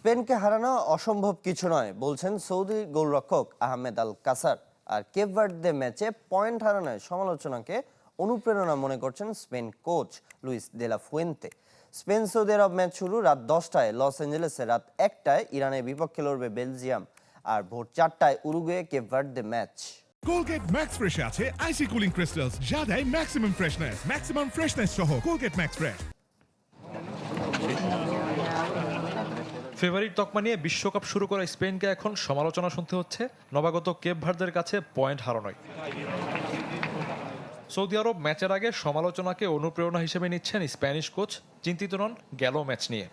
স্পেনকে হারানো অসম্ভব কিছু নয় বলছেন সৌদি গোলরক্ষক আহমেদ আল কাসার। আর কেপ ভার্দে ম্যাচে পয়েন্ট হারানোয় সমালোচনাকে অনুপ্রেরণা মনে করছেন Spain coach Luis de la Fuente. Spain Saudi Arab match শুরু রাত 10টায় লস অ্যাঞ্জেলেসে, রাত 1টায় ইরানের বিপক্ষে লড়বে বেলজিয়াম, আর ভোর 4টায় Uruguay Cape Verde match. Colgate Max ফ্রেশে আছে আইসি কুলিং ক্রিস্টালস যা দেয় ম্যাক্সিমাম ফ্রেশনেস সহ কোলগেট ম্যাক্স ফ্রেশ। ফেভারিট তকমা নিয়ে বিশ্বকাপ শুরু করা স্পেনকে এখন সমালোচনা শুনতে হচ্ছে নবাগত কেপ ভার্দের কাছে পয়েন্ট হারানোয়। সৌদি আরব ম্যাচের আগে সমালোচনাকে অনুপ্রেরণা হিসেবে নিচ্ছেন স্প্যানিশ কোচ, চিন্তিত নন গেল ম্যাচ নিয়ে।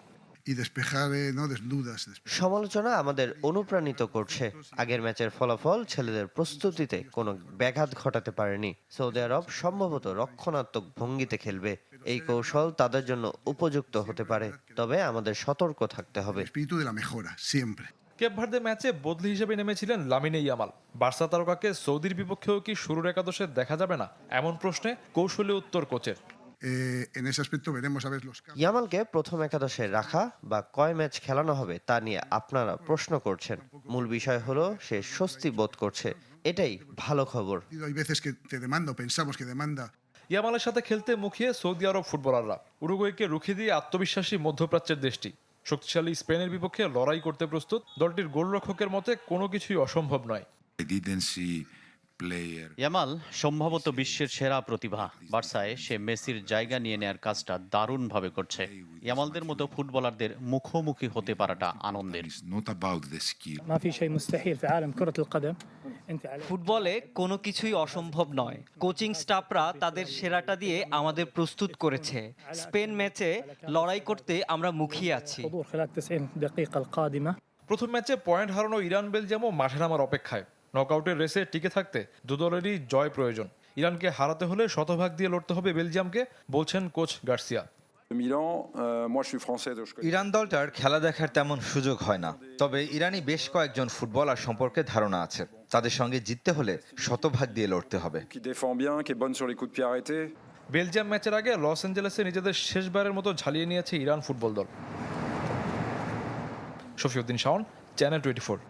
সমালোচনা আমাদের অনুপ্রাণিত করছে। আগের ম্যাচের ফলাফল ছেলেদের প্রস্তুতিতে কোনো ব্যাঘাত ঘটাতে পারেনি। সৌদি আরব সম্ভবত রক্ষণাত্মক ভঙ্গিতে খেলবে। এই কৌশল তাদের জন্য উপযুক্ত হতে পারে, তবে আমাদের সতর্ক থাকতে হবে। কেপ ভার্দে ম্যাচে বদলি হিসেবে নেমেছিলেন লামিনে ইয়ামাল। বার্সা তারকাকে সৌদির বিপক্ষেও কি শুরুর একাদশে দেখা যাবে না, এমন প্রশ্নে কৌশলী উত্তর কোচের। ইয়ামালকে প্রথম একাদশে রাখা বা কয় ম্যাচ খেলানো হবে তা নিয়ে আপনারা প্রশ্ন করছেন। মূল বিষয় হলো সে স্বস্তি বোধ করছে, এটাই ভালো খবর। ইয়ামালের সাথে খেলতে মুখিয়ে সৌদি আরব ফুটবলাররা। উরুগুয়েকে রুখে দিয়ে আত্মবিশ্বাসী মধ্যপ্রাচ্যের দেশটি শক্তিশালী স্পেনের বিপক্ষে লড়াই করতে প্রস্তুত। দলটির গোলরক্ষকের মতে কোনো কিছুই অসম্ভব নয়। ইয়ামাল সম্ভবত বিশ্বের সেরা প্রতিভা। বার্সায় সে মেসির জায়গা নিয়ে নেয়ার কাজটা দারুণভাবে করছে। ইয়ামালদের মতো ফুটবলারদের মুখোমুখি হতে পারাটা আনন্দের। ফুটবলে কোনো কিছুই অসম্ভব নয়। কোচিং স্টাফরা তাদের সেরাটা দিয়ে আমাদের প্রস্তুত করেছে। স্পেন ম্যাচে লড়াই করতে আমরা মুখিয়ে আছি। প্রথম ম্যাচে পয়েন্ট হারানো ইরান বেলজিয়ামও মাঠে নামার অপেক্ষায়। নকআউটের রেসে টিকে থাকতে দুদলেরই জয় প্রয়োজন। ইরানকে হারাতে হলে শতভাগ দিয়ে লড়তে হবে বেলজিয়ামকে, বলছেন কোচ গার্সিয়া। ইরান দলটার খেলা দেখার তেমন সুযোগ হয় না, তবে ইরানি বেশ কয়েকজন ফুটবলার সম্পর্কে ধারণা আছে। তাদের সঙ্গে জিততে হলে শতভাগ দিয়ে লড়তে হবে। বেলজিয়াম ম্যাচের আগে লস অ্যাঞ্জেলেসে নিজেদের শেষবারের মতো ঝালিয়ে নিয়েছে ইরান ফুটবল দল। শফিউদ্দিন শাওন, চ্যানেল 24।